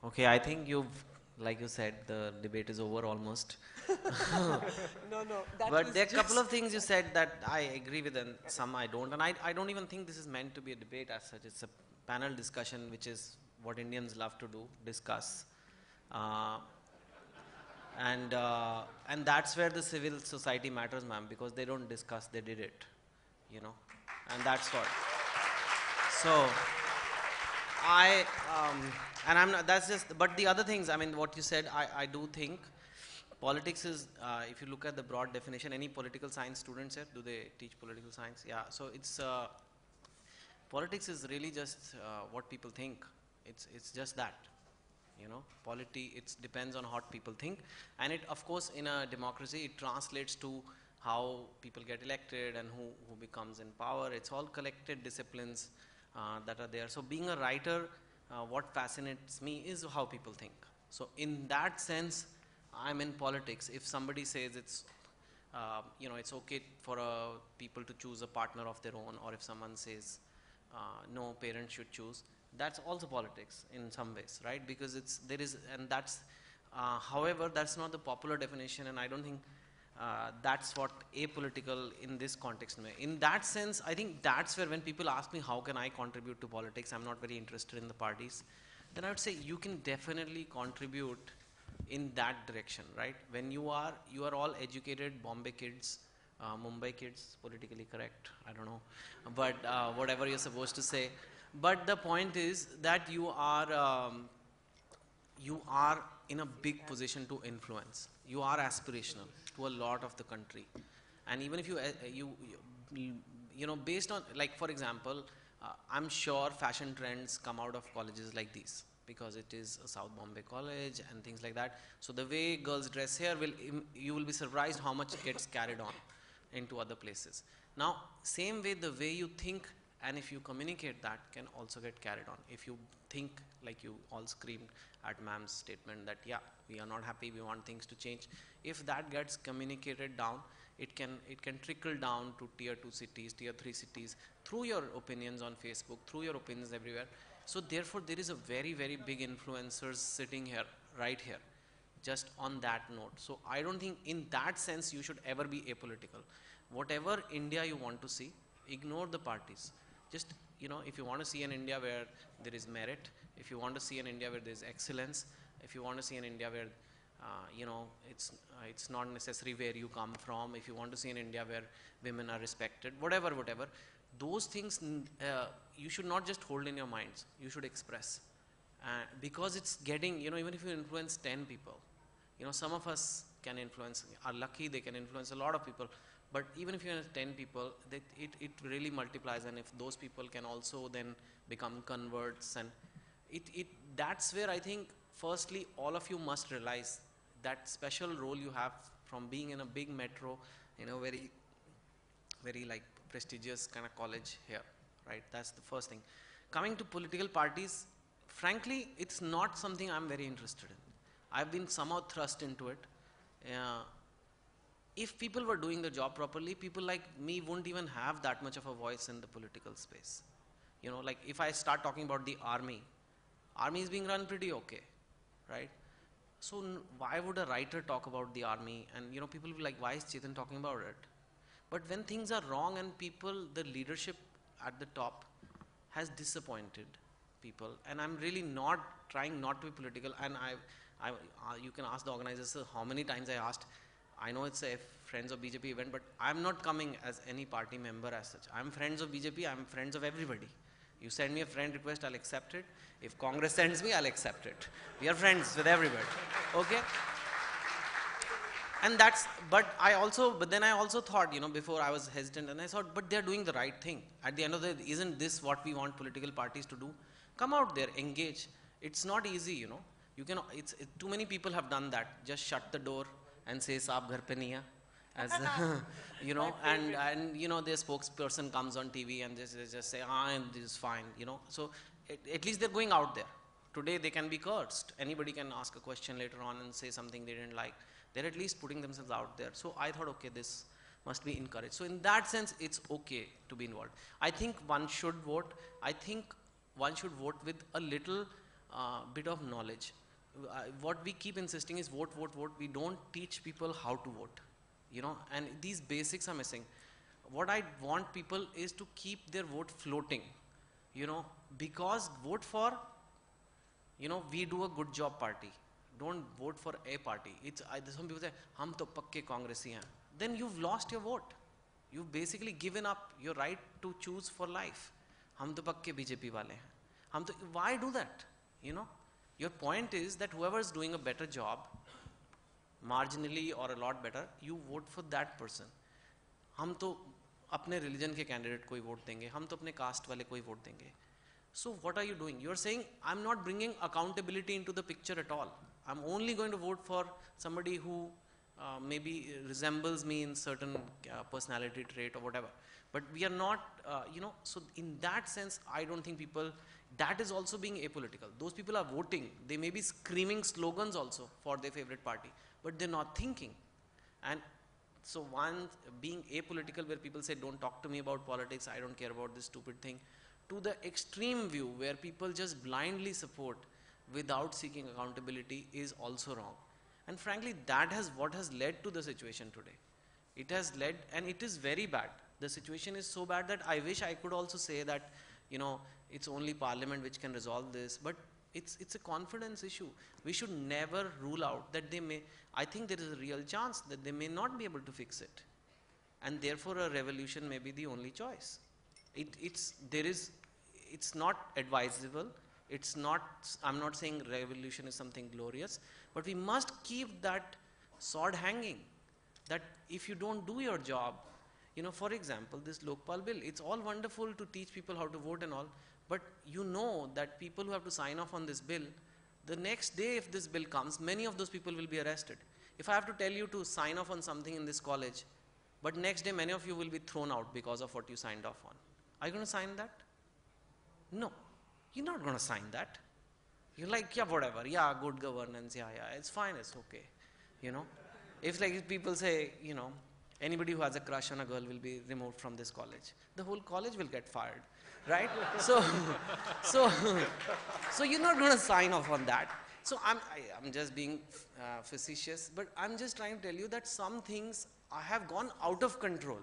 Okay, I think like you said, the debate is over almost. No, no, that But was there are a couple of just. things you said that I agree with and some I don't. And I don't even think this is meant to be a debate as such. It's a panel discussion, which is what Indians love to do, discuss. Uh, and that's where the civil society matters, ma'am, because they don't discuss, they did it, you know. And that's what. So I, and I'm not, that's just, but the other things, I mean, what you said, I do think politics is, if you look at the broad definition, any political science students here, do they teach political science? Yeah, so politics is really just what people think. It's just that, you know, it depends on what people think. And it, of course, in a democracy, it translates to how people get elected and who becomes in power. It's all collected disciplines that are there. So being a writer, what fascinates me is how people think. So in that sense, I'm in politics. If somebody says you know, it's okay for people to choose a partner of their own, or if someone says no, parents should choose, that's also politics in some ways, right? Because there is, and that's, however, that's not the popular definition, and I don't think that's what apolitical in this context may. In that sense, I think that's where when people ask me how can I contribute to politics, I'm not very interested in the parties, then I would say you can definitely contribute in that direction, right? When you are all educated Bombay kids, Mumbai kids, politically correct, I don't know, but whatever you're supposed to say. But the point is that you are in a big position to influence. You are aspirational to a lot of the country, and even if you know, based on, like, for example, I'm sure fashion trends come out of colleges like these because it is a South Bombay college and things like that. So the way girls dress here you will be surprised how much gets carried on into other places. Now, same way, the way you think and if you communicate, that can also get carried on. If you think, like you all screamed at ma'am's statement that yeah, we are not happy, we want things to change, if that gets communicated down, it can trickle down to tier 2 cities, tier 3 cities, through your opinions on Facebook, through your opinions everywhere. So therefore there is a very, very big influencers sitting here, right here, just on that note. So I don't think in that sense you should ever be apolitical. Whatever India you want to see, ignore the parties. Just, you know, if you want to see an India where there is merit, if you want to see an India where there is excellence, if you want to see an India where you know, it's not necessary where you come from, if you want to see an India where women are respected, whatever, those things you should not just hold in your minds, you should express. Because it's getting, you know, even if you influence 10 people, you know, some of us can influence, are lucky they can influence a lot of people, but even if you have 10 people, it really multiplies, and if those people can also then become converts, and it that's where I think firstly all of you must realize that special role you have from being in a big metro, you know, very, very like prestigious kind of college here, right? That's the first thing. Coming to political parties, frankly, it's not something I'm very interested in. I've been somehow thrust into it. Uh, if people were doing the job properly, people like me wouldn't even have that much of a voice in the political space. You know, like if I start talking about the army is being run pretty okay, right? So why would a writer talk about the army? And you know, people will be like, why is Chetan talking about it? But when things are wrong and people, the leadership at the top has disappointed people, and I'm really not trying not to be political, and you can ask the organizers how many times I asked. I know it's a Friends of BJP event, but I'm not coming as any party member as such. I'm Friends of BJP, I'm friends of everybody. You send me a friend request, I'll accept it. If Congress sends me, I'll accept it. We are friends with everybody. Okay? And that's, but then I also thought, you know, before I was hesitant, and I thought, but they're doing the right thing. At the end of the day, isn't this what we want political parties to do? Come out there, engage. It's not easy, you know. Too many people have done that. Just shut the door and say, Saab ghar pe nahi hai. As, you know, and, you know, their spokesperson comes on TV and just say, this is fine, you know. So at least they're going out there. Today they can be cursed. Anybody can ask a question later on and say something they didn't like. They're at least putting themselves out there. So I thought, okay, this must be encouraged. So in that sense, it's okay to be involved. I think one should vote. I think one should vote with a little bit of knowledge. What we keep insisting is vote, vote, vote. We don't teach people how to vote, you know, and these basics are missing. What I want people is to keep their vote floating, you know, because vote for, you know, we do a good job party. Don't vote for a party. Some people say, "Hum to pakke Congresi hain." Then you've lost your vote. You've basically given up your right to choose for life. Hum to pakke BJP wale hain. Why do that? You know, your point is that whoever is doing a better job, marginally or a lot better, you vote for that person. हम तो अपने religion के candidate को ही vote देंगे, हम तो अपने caste वाले को ही vote देंगे. So what are you doing? You're saying I'm not bringing accountability into the picture at all. I'm only going to vote for somebody who maybe resembles me in certain personality trait or whatever. But we are not, you know, so in that sense, I don't think people, that is also being apolitical. Those people are voting. They may be screaming slogans also for their favorite party, but they're not thinking. And so one, being apolitical, where people say, don't talk to me about politics, I don't care about this stupid thing, to the extreme view where people just blindly support without seeking accountability is also wrong. And frankly, that has what has led to the situation today. It has led, and it is very bad. The situation is so bad that I wish I could also say that, you know, it's only Parliament which can resolve this, but it's a confidence issue. We should never rule out that they may, I think there is a real chance that they may not be able to fix it. And therefore a revolution may be the only choice. It's not advisable. It's not, I'm not saying revolution is something glorious, but we must keep that sword hanging, that if you don't do your job, you know, for example, this Lokpal bill, it's all wonderful to teach people how to vote and all, but you know that people who have to sign off on this bill, the next day if this bill comes, many of those people will be arrested. If I have to tell you to sign off on something in this college, but next day many of you will be thrown out because of what you signed off on. Are you going to sign that? No. You're not going to sign that. You're like, yeah, whatever. Yeah, good governance. Yeah, it's fine. It's okay. You know, if like people say, you know, anybody who has a crush on a girl will be removed from this college, the whole college will get fired, right? so you're not going to sign off on that. So I'm just being facetious, but I'm just trying to tell you that some things have gone out of control.